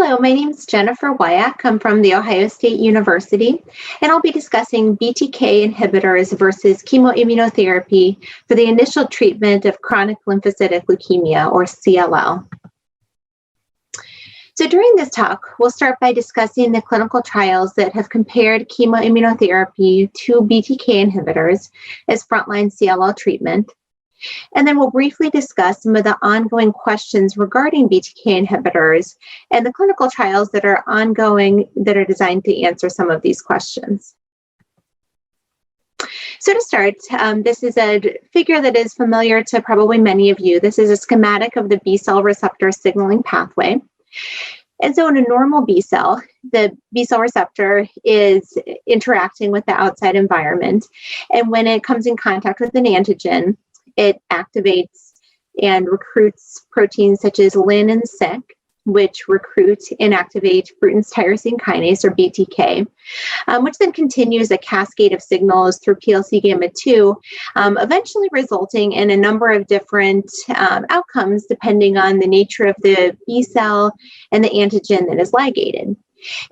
Hello, my name is Jennifer Wyack. I'm from The Ohio State University, and I'll be discussing BTK inhibitors versus chemoimmunotherapy for the initial treatment of chronic lymphocytic leukemia, or CLL. So during this talk, we'll start by discussing the clinical trials that have compared chemoimmunotherapy to BTK inhibitors as frontline CLL treatment. And then we'll briefly discuss some of the ongoing questions regarding BTK inhibitors and the clinical trials that are ongoing that are designed to answer some of these questions. So to start, this is a figure that is familiar to probably many of you. This is a schematic of the B-cell receptor signaling pathway. And so in a normal B cell, the B cell receptor is interacting with the outside environment. And when it comes in contact with an antigen, it activates and recruits proteins such as LIN and SYK, which recruit and activate Bruton's tyrosine kinase, or BTK, which then continues a cascade of signals through PLC gamma 2, eventually resulting in a number of different outcomes depending on the nature of the B cell and the antigen that is ligated.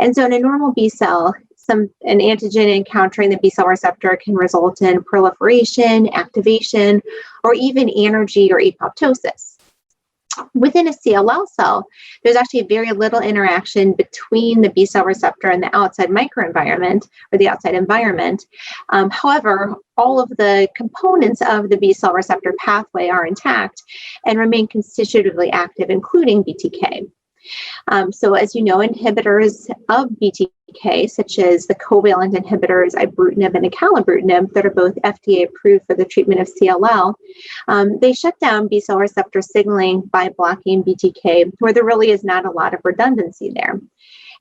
And so in a normal B cell, an antigen encountering the B cell receptor can result in proliferation, activation, or even anergy or apoptosis. Within a CLL cell, there's actually very little interaction between the B cell receptor and the outside microenvironment or the outside environment. However, all of the components of the B cell receptor pathway are intact and remain constitutively active, including BTK. So as you know, inhibitors of BTK, such as the covalent inhibitors ibrutinib and acalabrutinib, that are both FDA approved for the treatment of CLL, they shut down B cell receptor signaling by blocking BTK, where there really is not a lot of redundancy there.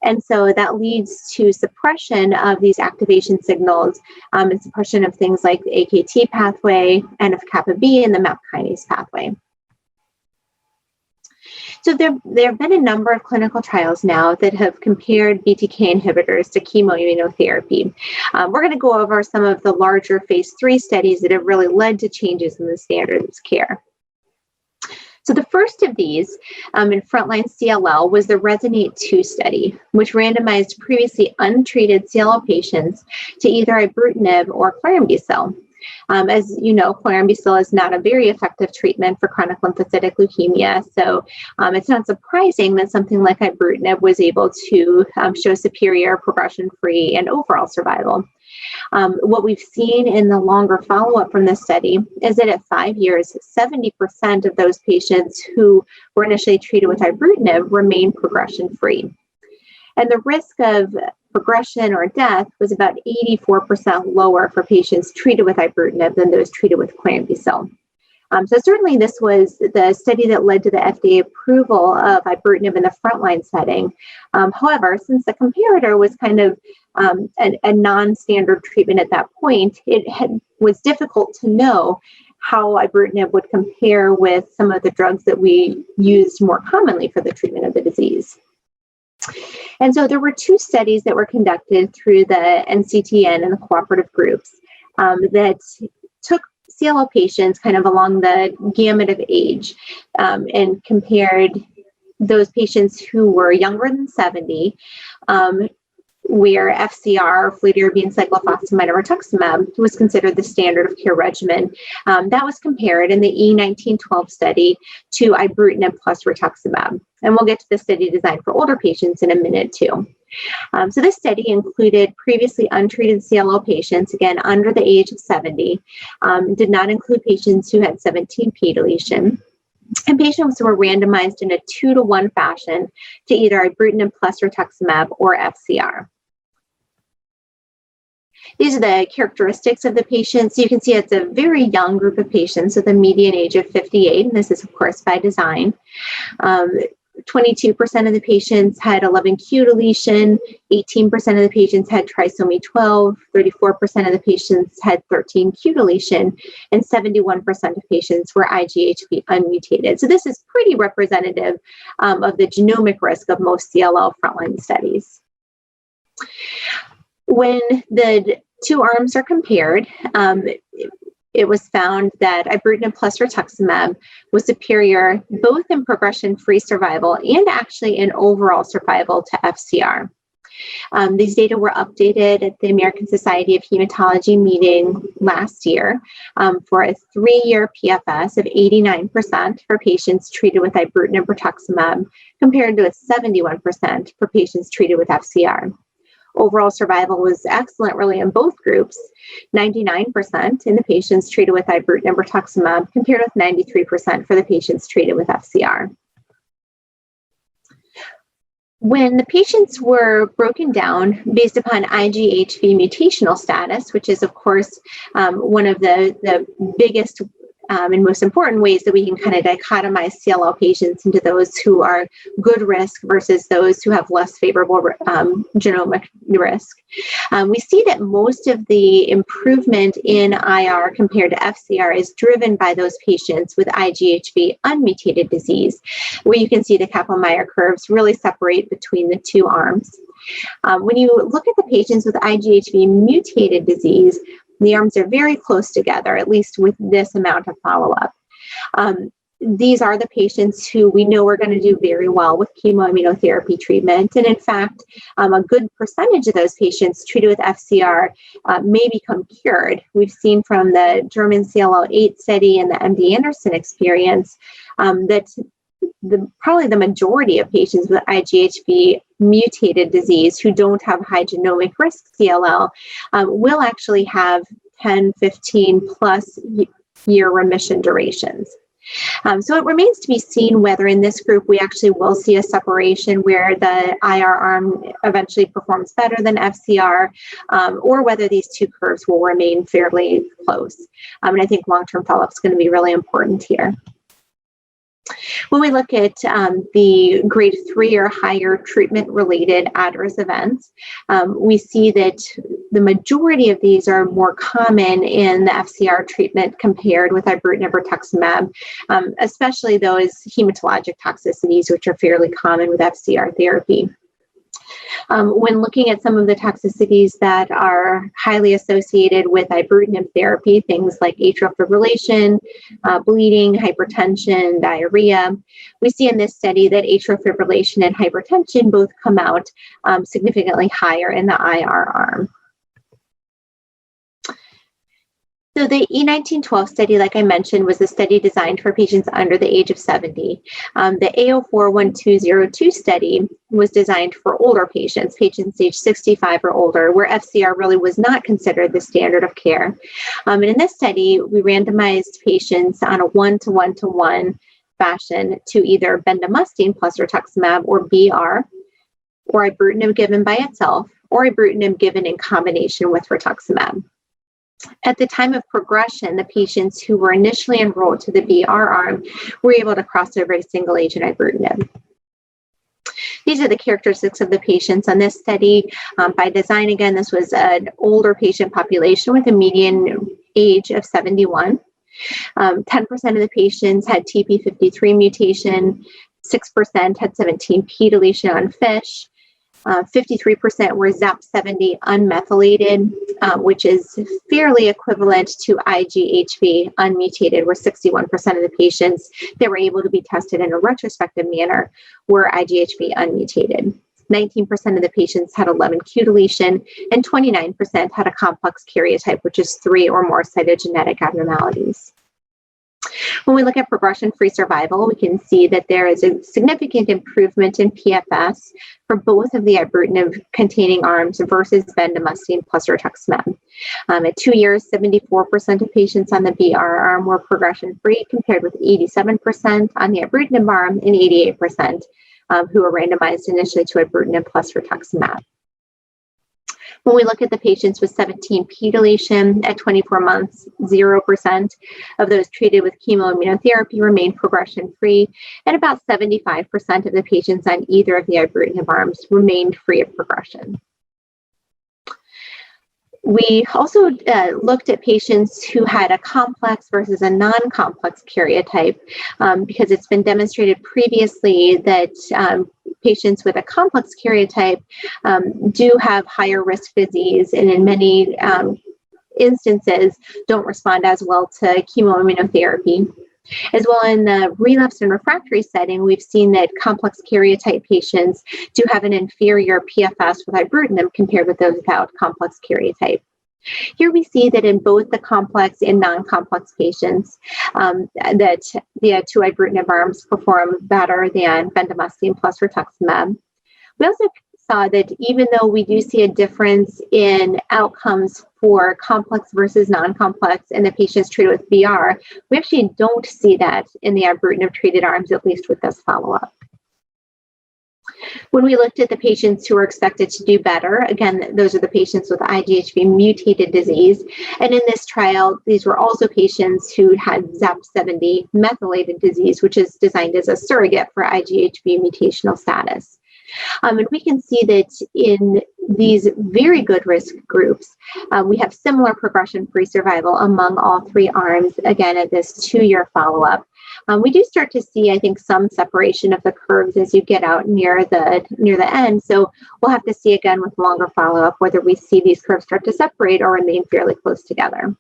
And so that leads to suppression of these activation signals and suppression of things like the AKT pathway, NF-kappa B, and the MAP kinase pathway. So there have been a number of clinical trials now that have compared BTK inhibitors to chemoimmunotherapy. We're going to go over some of the larger phase 3 studies that have really led to changes in the standards of care. So the first of these in frontline CLL was the RESONATE-2 study, which randomized previously untreated CLL patients to either ibrutinib or chlorambucil. As you know, chlorambucil is not a very effective treatment for chronic lymphocytic leukemia, so it's not surprising that something like ibrutinib was able to show superior progression-free and overall survival. What we've seen in the longer follow-up from this study is that at 5 years, 70% of those patients who were initially treated with ibrutinib remain progression-free. And the risk of progression or death was about 84% lower for patients treated with ibrutinib than those treated with chlorambucil. So certainly this was the study that led to the FDA approval of ibrutinib in the frontline setting. However, since the comparator was kind of a non-standard treatment at that point, was difficult to know how ibrutinib would compare with some of the drugs that we used more commonly for the treatment of the disease. And so there were 2 studies that were conducted through the NCTN and the cooperative groups that took CLL patients kind of along the gamut of age and compared those patients who were younger than 70, where FCR, fludarabine, cyclophosphamide, or rituximab was considered the standard of care regimen. That was compared in the E1912 study to ibrutinib plus rituximab. And we'll get to the study design for older patients in a minute too. So this study included previously untreated CLL patients, again, under the age of 70, did not include patients who had 17p deletion. And patients were randomized in a 2-to-1 fashion to either ibrutinib plus rituximab or FCR. These are the characteristics of the patients. You can see it's a very young group of patients with a median age of 58, and this is, of course, by design. 22% of the patients had 11q deletion, 18% of the patients had trisomy 12, 34% of the patients had 13q deletion, and 71% of patients were IGHV unmutated. So this is pretty representative of the genomic risk of most CLL frontline studies. When the 2 arms are compared, it was found that ibrutinib plus rituximab was superior both in progression-free survival and actually in overall survival to FCR. These data were updated at the American Society of Hematology meeting last year for a 3-year PFS of 89% for patients treated with ibrutinib rituximab compared to a 71% for patients treated with FCR. Overall survival was excellent really in both groups, 99% in the patients treated with ibrutinib rituximab compared with 93% for the patients treated with FCR. When the patients were broken down based upon IGHV mutational status, which is, of course, one of the biggest and most important ways that we can kind of dichotomize CLL patients into those who are good risk versus those who have less favorable genomic risk. We see that most of the improvement in IR compared to FCR is driven by those patients with IGHV unmutated disease, where you can see the Kaplan-Meier curves really separate between the two arms. When you look at the patients with IGHV mutated disease, the arms are very close together, at least with this amount of follow-up. These are the patients who we know are going to do very well with chemoimmunotherapy treatment. And in fact, a good percentage of those patients treated with FCR may become cured. We've seen from the German CLL-8 study and the MD Anderson experience that probably the majority of patients with IGHV mutated disease who don't have high genomic risk CLL will actually have 10, 15 plus year remission durations. So it remains to be seen whether in this group we actually will see a separation where the IR arm eventually performs better than FCR, or whether these two curves will remain fairly close. And I think long-term follow-up is going to be really important here. When we look at the grade 3 or higher treatment-related adverse events, we see that the majority of these are more common in the FCR treatment compared with ibrutinib or rituximab, especially those hematologic toxicities, which are fairly common with FCR therapy. When looking at some of the toxicities that are highly associated with ibrutinib therapy, things like atrial fibrillation, bleeding, hypertension, diarrhea, we see in this study that atrial fibrillation and hypertension both come out significantly higher in the IR arm. So the E1912 study, like I mentioned, was a study designed for patients under the age of 70. The A041202 study was designed for older patients, patients age 65 or older, where FCR really was not considered the standard of care. And in this study, we randomized patients on a 1-to-1-to-1 fashion to either bendamustine plus rituximab or BR, or ibrutinib given by itself, or ibrutinib given in combination with rituximab. At the time of progression, the patients who were initially enrolled to the BR arm were able to cross over to single agent ibrutinib. These are the characteristics of the patients on this study. By design, again, this was an older patient population with a median age of 71. 10% of the patients had TP53 mutation, 6% had 17p deletion on FISH. 53% were ZAP70 unmethylated, which is fairly equivalent to IGHV unmutated, where 61% of the patients that were able to be tested in a retrospective manner were IGHV unmutated. 19% of the patients had 11q deletion, and 29% had a complex karyotype, which is 3 or more cytogenetic abnormalities. When we look at progression-free survival, we can see that there is a significant improvement in PFS for both of the ibrutinib-containing arms versus bendamustine plus rituximab. At 2 years, 74% of patients on the BR arm were progression-free, compared with 87% on the ibrutinib arm and 88% who were randomized initially to ibrutinib plus rituximab. When we look at the patients with 17p deletion at 24 months, 0% of those treated with chemoimmunotherapy remained progression-free, and about 75% of the patients on either of the ibrutinib arms remained free of progression. We also looked at patients who had a complex versus a non-complex karyotype, because it's been demonstrated previously that patients with a complex karyotype do have higher risk disease, and in many instances don't respond as well to chemoimmunotherapy. As well, in the relapsed and refractory setting, we've seen that complex karyotype patients do have an inferior PFS with ibrutinib compared with those without complex karyotype. Here we see that in both the complex and non-complex patients, that the two ibrutinib arms perform better than bendamustine plus rituximab. We also saw that even though we do see a difference in outcomes for complex versus non-complex in the patients treated with BR, we actually don't see that in the ibrutinib treated arms, at least with this follow-up. When we looked at the patients who were expected to do better, again, those are the patients with IGHV mutated disease. And in this trial, these were also patients who had ZAP70 methylated disease, which is designed as a surrogate for IGHV mutational status. And we can see that in these very good risk groups, we have similar progression-free survival among all three arms, again, at this 2-year follow-up. We do start to see, I think, some separation of the curves as you get out near the end. So we'll have to see again with longer follow-up whether we see these curves start to separate or remain fairly close together.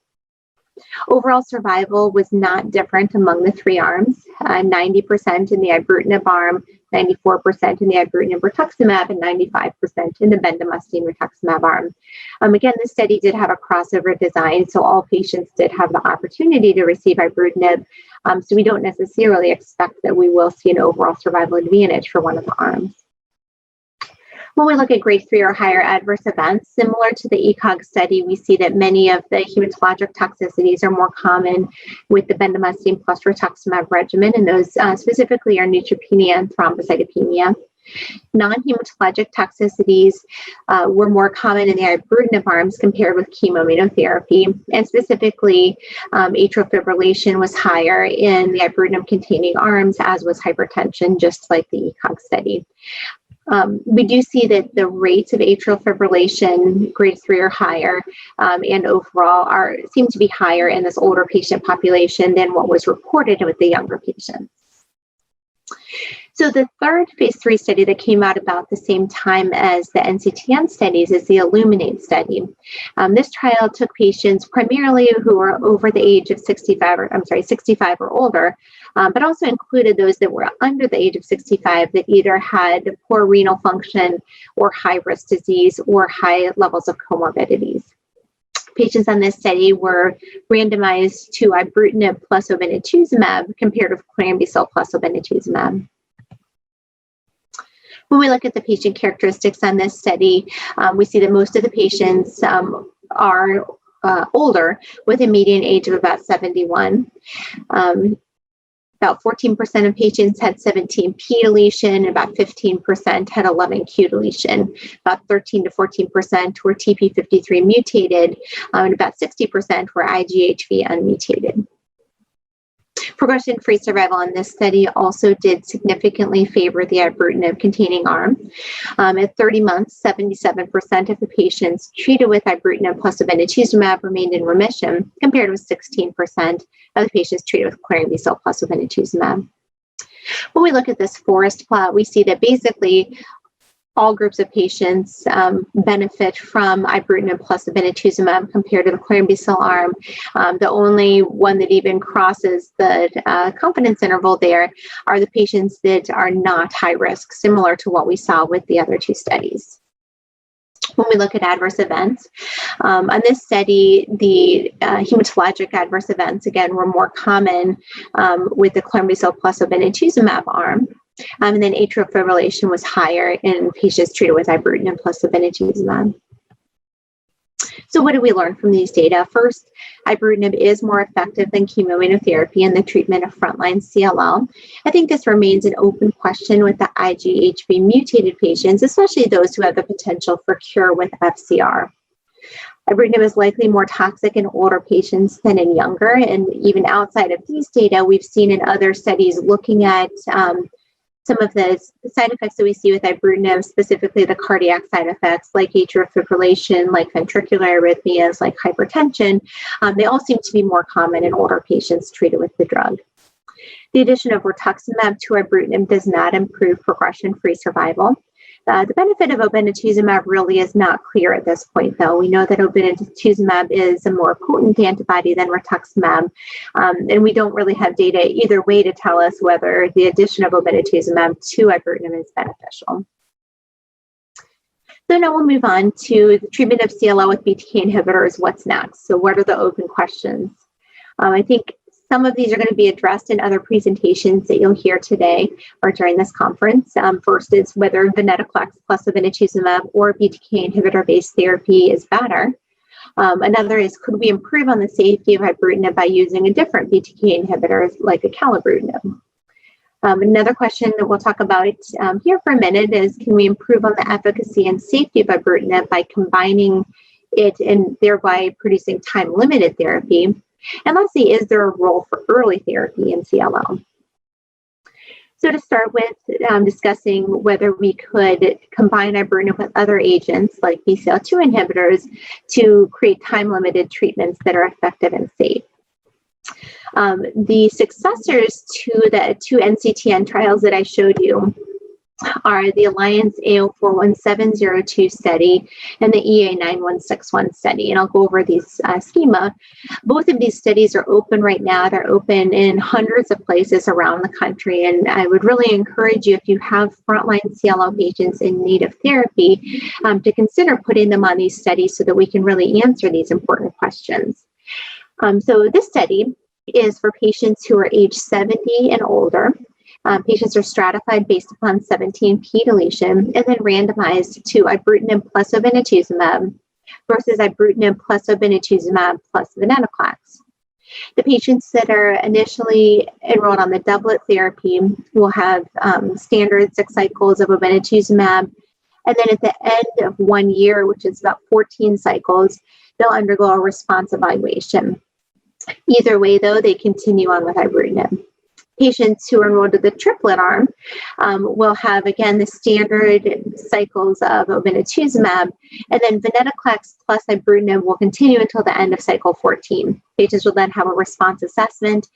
Overall survival was not different among the three arms, 90% in the ibrutinib arm, 94% in the ibrutinib rituximab, and 95% in the bendamustine rituximab arm. Again, this study did have a crossover design, so all patients did have the opportunity to receive ibrutinib, so we don't necessarily expect that we will see an overall survival advantage for one of the arms. When we look at grade 3 or higher adverse events, similar to the ECOG study, we see that many of the hematologic toxicities are more common with the bendamustine plus rituximab regimen, and those specifically are neutropenia and thrombocytopenia. Non-hematologic toxicities were more common in the ibrutinib arms compared with chemoimmunotherapy, and specifically atrial fibrillation was higher in the ibrutinib-containing arms, as was hypertension, just like the ECOG study. We do see that the rates of atrial fibrillation, grade 3 or higher, and overall seem to be higher in this older patient population than what was reported with the younger patients. So the third phase 3 study that came out about the same time as the NCTN studies is the ILLUMINATE study. This trial took patients primarily who were over the age of 65 or older, but also included those that were under the age of 65 that either had poor renal function or high-risk disease or high levels of comorbidities. Patients on this study were randomized to ibrutinib plus obinutuzumab compared with chlorambucil plus obinutuzumab. When we look at the patient characteristics on this study, we see that most of the patients are older with a median age of about 71. About 14% of patients had 17p deletion, and about 15% had 11q deletion. About 13 to 14% were TP53 mutated, and about 60% were IGHV unmutated. Progression-free survival in this study also did significantly favor the ibrutinib-containing arm. At 30 months, 77% of the patients treated with ibrutinib plus obinutuzumab remained in remission, compared with 16% of the patients treated with chlorambucil plus obinutuzumab. When we look at this forest plot, we see that basically all groups of patients benefit from ibrutinib plus obinutuzumab compared to the chlorambucil arm. The only one that even crosses the confidence interval there are the patients that are not high risk, similar to what we saw with the other two studies. When we look at adverse events, on this study, the hematologic adverse events, again, were more common with the chlorambucil plus obinutuzumab arm. And then atrial fibrillation was higher in patients treated with ibrutinib plus obinutuzumab. So what did we learn from these data? First, ibrutinib is more effective than chemoimmunotherapy in the treatment of frontline CLL. I think this remains an open question with the IGHV mutated patients, especially those who have the potential for cure with FCR. Ibrutinib is likely more toxic in older patients than in younger, and even outside of these data, we've seen in other studies looking at some of the side effects that we see with ibrutinib, specifically the cardiac side effects like atrial fibrillation, like ventricular arrhythmias, like hypertension, they all seem to be more common in older patients treated with the drug. The addition of rituximab to ibrutinib does not improve progression-free survival. The benefit of obinutuzumab really is not clear at this point, though. We know that obinutuzumab is a more potent antibody than rituximab, and we don't really have data either way to tell us whether the addition of obinutuzumab to ibrutinib is beneficial. So now we'll move on to the treatment of CLL with BTK inhibitors. What's next? So what are the open questions? I think some of these are going to be addressed in other presentations that you'll hear today or during this conference. First is whether venetoclax plus obinutuzumab or BTK inhibitor-based therapy is better. Another is, could we improve on the safety of ibrutinib by using a different BTK inhibitor like acalabrutinib? Another question that we'll talk about here for a minute is, can we improve on the efficacy and safety of ibrutinib by combining it and thereby producing time-limited therapy? And lastly, is there a role for early therapy in CLL? So to start with, discussing whether we could combine ibrutinib with other agents like BCL2 inhibitors to create time-limited treatments that are effective and safe. The successors to the two NCTN trials that I showed you are the Alliance AO41702 study and the EA9161 study. And I'll go over these schema. Both of these studies are open right now. They're open in hundreds of places around the country. And I would really encourage you, if you have frontline CLL patients in need of therapy, to consider putting them on these studies so that we can really answer these important questions. So this study is for patients who are age 70 and older. Patients are stratified based upon 17p deletion and then randomized to ibrutinib plus obinutuzumab versus ibrutinib plus obinutuzumab plus venetoclax. The patients that are initially enrolled on the doublet therapy will have standard 6 cycles of obinutuzumab, and then at the end of 1 year, which is about 14 cycles, they'll undergo a response evaluation. Either way, though, they continue on with ibrutinib. Patients who are enrolled to the triplet arm will have, again, the standard cycles of obinutuzumab, and then venetoclax plus ibrutinib will continue until the end of cycle 14. Patients will then have a response assessment.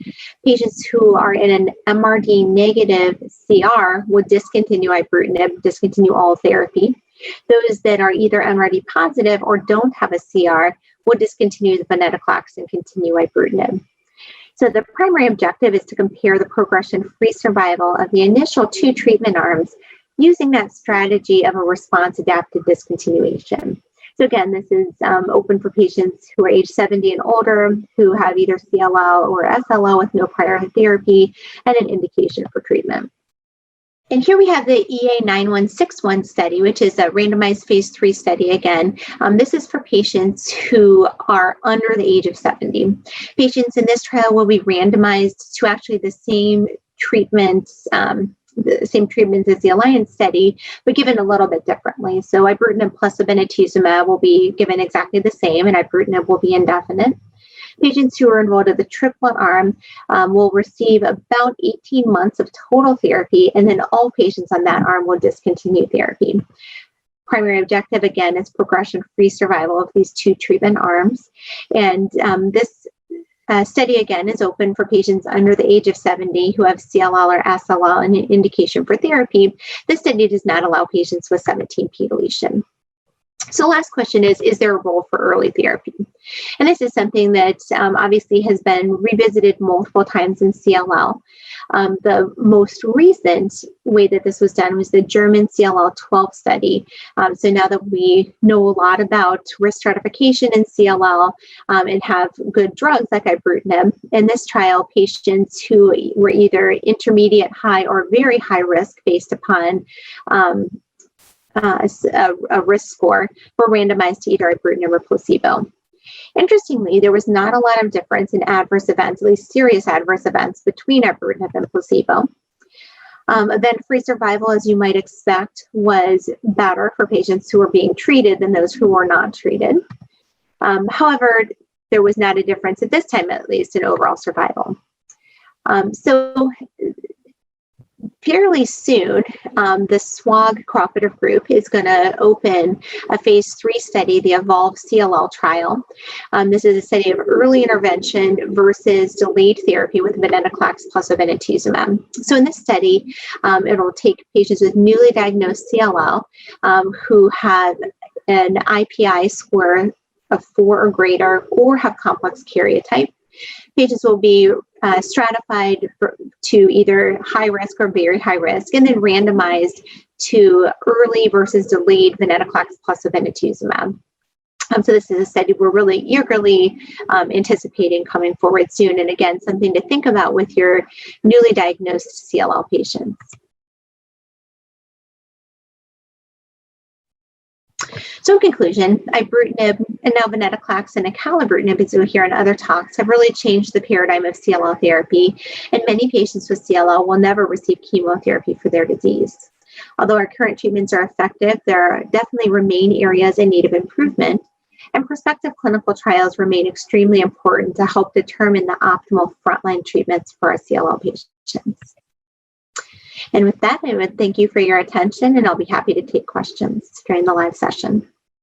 Patients who are in an MRD negative CR will discontinue ibrutinib, discontinue all therapy. Those that are either MRD positive or don't have a CR will discontinue the venetoclax and continue ibrutinib. So the primary objective is to compare the progression-free survival of the initial 2 treatment arms using that strategy of a response-adapted discontinuation. So again, this is open for patients who are age 70 and older, who have either CLL or SLL with no prior therapy and an indication for treatment. And here we have the EA9161 study, which is a randomized phase 3 study again. This is for patients who are under the age of 70. Patients in this trial will be randomized to actually the same treatments, as the Alliance study, but given a little bit differently. So ibrutinib plus obinutuzumab will be given exactly the same, and ibrutinib will be indefinite. Patients who are enrolled at the triplet arm will receive about 18 months of total therapy, and then all patients on that arm will discontinue therapy. Primary objective, again, is progression-free survival of these 2 treatment arms. And this study, again, is open for patients under the age of 70 who have CLL or SLL and an indication for therapy. This study does not allow patients with 17p deletion. So last question is there a role for early therapy? And this is something that obviously has been revisited multiple times in CLL. The most recent way that this was done was the German CLL 12 study. So now that we know a lot about risk stratification in CLL and have good drugs like ibrutinib, in this trial, patients who were either intermediate, high, or very high risk based upon a risk score were randomized to either ibrutinib or placebo. Interestingly, there was not a lot of difference in adverse events, at least serious adverse events, between ibrutinib and placebo. Event-free survival, as you might expect, was better for patients who were being treated than those who were not treated. However, there was not a difference, at this time at least, in overall survival. So fairly soon, the SWOG cooperative group is going to open a phase 3 study, the EVOLVE CLL trial. This is a study of early intervention versus delayed therapy with venetoclax plus obinutuzumab. So in this study, it'll take patients with newly diagnosed CLL who have an IPI score of 4 or greater or have complex karyotype. Patients will be stratified to either high risk or very high risk, and then randomized to early versus delayed venetoclax plus obinutuzumab. So this is a study we're really eagerly anticipating coming forward soon, and again, something to think about with your newly diagnosed CLL patients. So in conclusion, ibrutinib and now venetoclax and acalabrutinib, as you'll hear in other talks, have really changed the paradigm of CLL therapy, and many patients with CLL will never receive chemotherapy for their disease. Although our current treatments are effective, there definitely remain areas in need of improvement, and prospective clinical trials remain extremely important to help determine the optimal frontline treatments for our CLL patients. And with that, I would thank you for your attention, and I'll be happy to take questions during the live session.